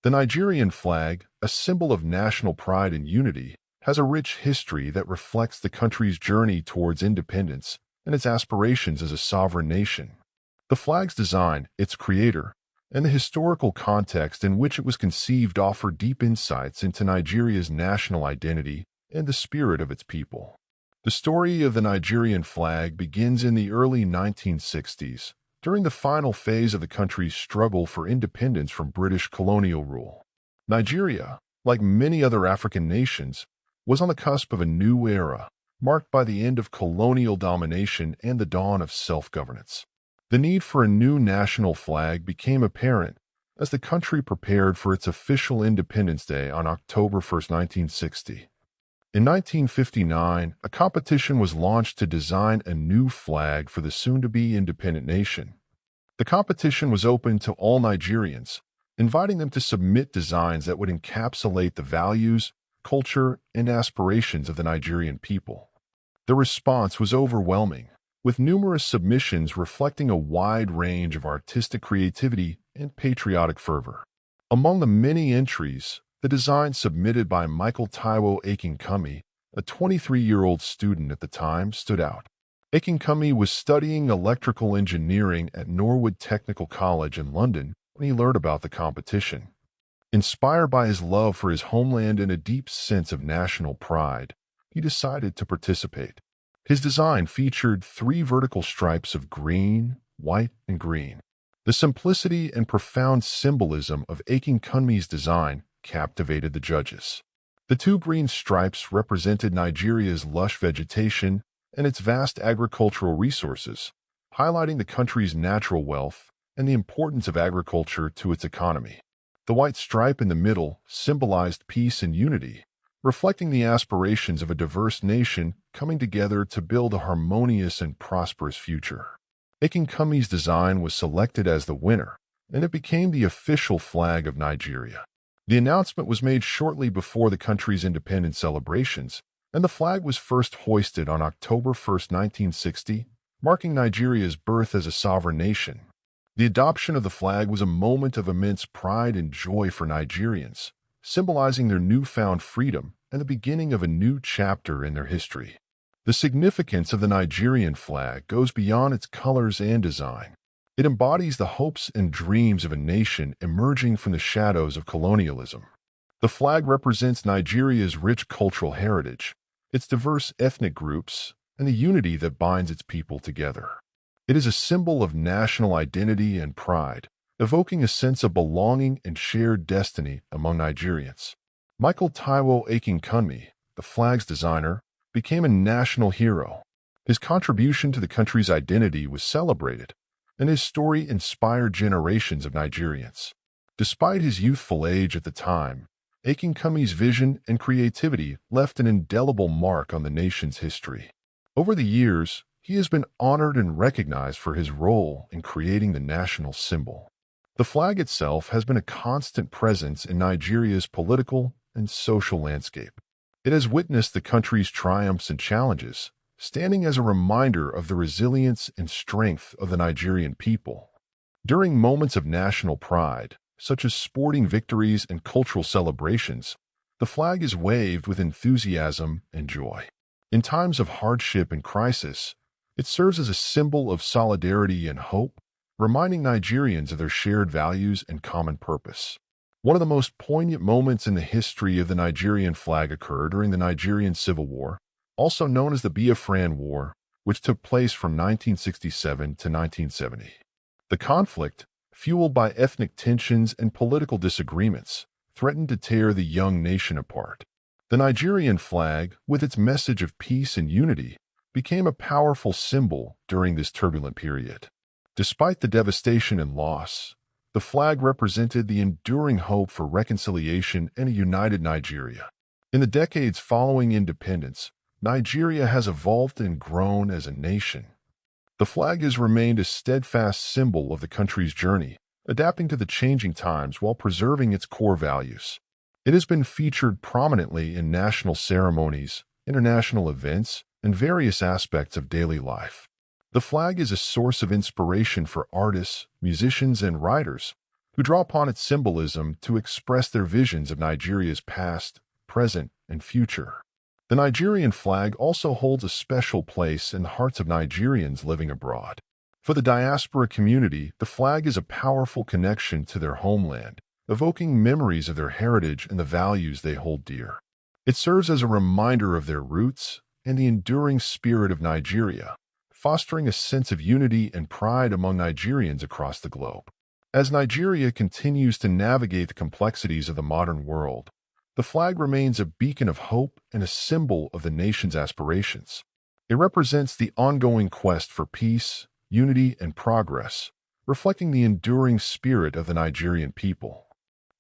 The Nigerian flag, a symbol of national pride and unity, has a rich history that reflects the country's journey towards independence and its aspirations as a sovereign nation. The flag's design, its creator, and the historical context in which it was conceived offer deep insights into Nigeria's national identity and the spirit of its people. The story of the Nigerian flag begins in the early 1960s, during the final phase of the country's struggle for independence from British colonial rule. Nigeria, like many other African nations, was on the cusp of a new era, marked by the end of colonial domination and the dawn of self-governance. The need for a new national flag became apparent as the country prepared for its official Independence Day on October 1, 1960. In 1959, a competition was launched to design a new flag for the soon-to-be independent nation. The competition was open to all Nigerians, inviting them to submit designs that would encapsulate the values, culture, and aspirations of the Nigerian people. The response was overwhelming, with numerous submissions reflecting a wide range of artistic creativity and patriotic fervor. Among the many entries, the design submitted by Michael Taiwo Akinkunmi, a 23-year-old student at the time, stood out. Akinkunmi was studying electrical engineering at Norwood Technical College in London when he learned about the competition. Inspired by his love for his homeland and a deep sense of national pride, he decided to participate. His design featured 3 vertical stripes of green, white, and green. The simplicity and profound symbolism of Akinkunmi's design captivated the judges. The 2 green stripes represented Nigeria's lush vegetation and its vast agricultural resources, highlighting the country's natural wealth and the importance of agriculture to its economy. The white stripe in the middle symbolized peace and unity, reflecting the aspirations of a diverse nation coming together to build a harmonious and prosperous future. Akinkunmi's design was selected as the winner, and it became the official flag of Nigeria. The announcement was made shortly before the country's independence celebrations, and the flag was first hoisted on October 1, 1960, marking Nigeria's birth as a sovereign nation. The adoption of the flag was a moment of immense pride and joy for Nigerians, symbolizing their newfound freedom and the beginning of a new chapter in their history. The significance of the Nigerian flag goes beyond its colors and design. It embodies the hopes and dreams of a nation emerging from the shadows of colonialism. The flag represents Nigeria's rich cultural heritage, its diverse ethnic groups, and the unity that binds its people together. It is a symbol of national identity and pride, evoking a sense of belonging and shared destiny among Nigerians. Michael Taiwo Akinkunmi, the flag's designer, became a national hero. His contribution to the country's identity was celebrated, and his story inspired generations of Nigerians. Despite his youthful age at the time, Akinkunmi's vision and creativity left an indelible mark on the nation's history. Over the years, he has been honored and recognized for his role in creating the national symbol. The flag itself has been a constant presence in Nigeria's political and social landscape. It has witnessed the country's triumphs and challenges, standing as a reminder of the resilience and strength of the Nigerian people. During moments of national pride, such as sporting victories and cultural celebrations, the flag is waved with enthusiasm and joy. In times of hardship and crisis, it serves as a symbol of solidarity and hope, reminding Nigerians of their shared values and common purpose. One of the most poignant moments in the history of the Nigerian flag occurred during the Nigerian Civil War, also known as the Biafran War, which took place from 1967 to 1970. The conflict, fueled by ethnic tensions and political disagreements, threatened to tear the young nation apart. The Nigerian flag, with its message of peace and unity, became a powerful symbol during this turbulent period. Despite the devastation and loss, the flag represented the enduring hope for reconciliation and a united Nigeria. In the decades following independence, Nigeria has evolved and grown as a nation. The flag has remained a steadfast symbol of the country's journey, adapting to the changing times while preserving its core values. It has been featured prominently in national ceremonies, international events, and various aspects of daily life. The flag is a source of inspiration for artists, musicians, and writers who draw upon its symbolism to express their visions of Nigeria's past, present, and future. The Nigerian flag also holds a special place in the hearts of Nigerians living abroad. For the diaspora community, the flag is a powerful connection to their homeland, evoking memories of their heritage and the values they hold dear. It serves as a reminder of their roots and the enduring spirit of Nigeria, fostering a sense of unity and pride among Nigerians across the globe. As Nigeria continues to navigate the complexities of the modern world, the flag remains a beacon of hope and a symbol of the nation's aspirations. It represents the ongoing quest for peace, unity, and progress, reflecting the enduring spirit of the Nigerian people.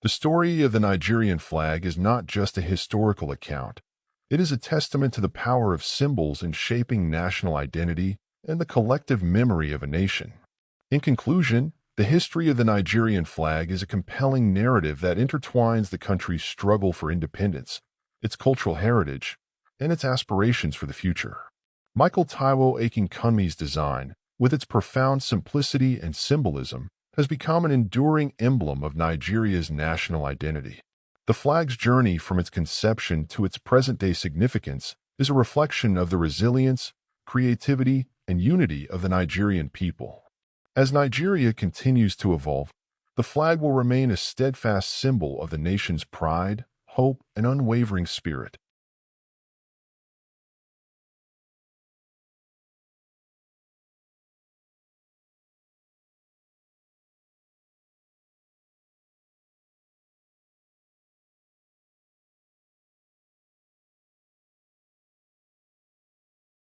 The story of the Nigerian flag is not just a historical account. It is a testament to the power of symbols in shaping national identity and the collective memory of a nation. In conclusion, the history of the Nigerian flag is a compelling narrative that intertwines the country's struggle for independence, its cultural heritage, and its aspirations for the future. Michael Taiwo Akinkunmi's design, with its profound simplicity and symbolism, has become an enduring emblem of Nigeria's national identity. The flag's journey from its conception to its present-day significance is a reflection of the resilience, creativity, and unity of the Nigerian people. As Nigeria continues to evolve, the flag will remain a steadfast symbol of the nation's pride, hope, and unwavering spirit,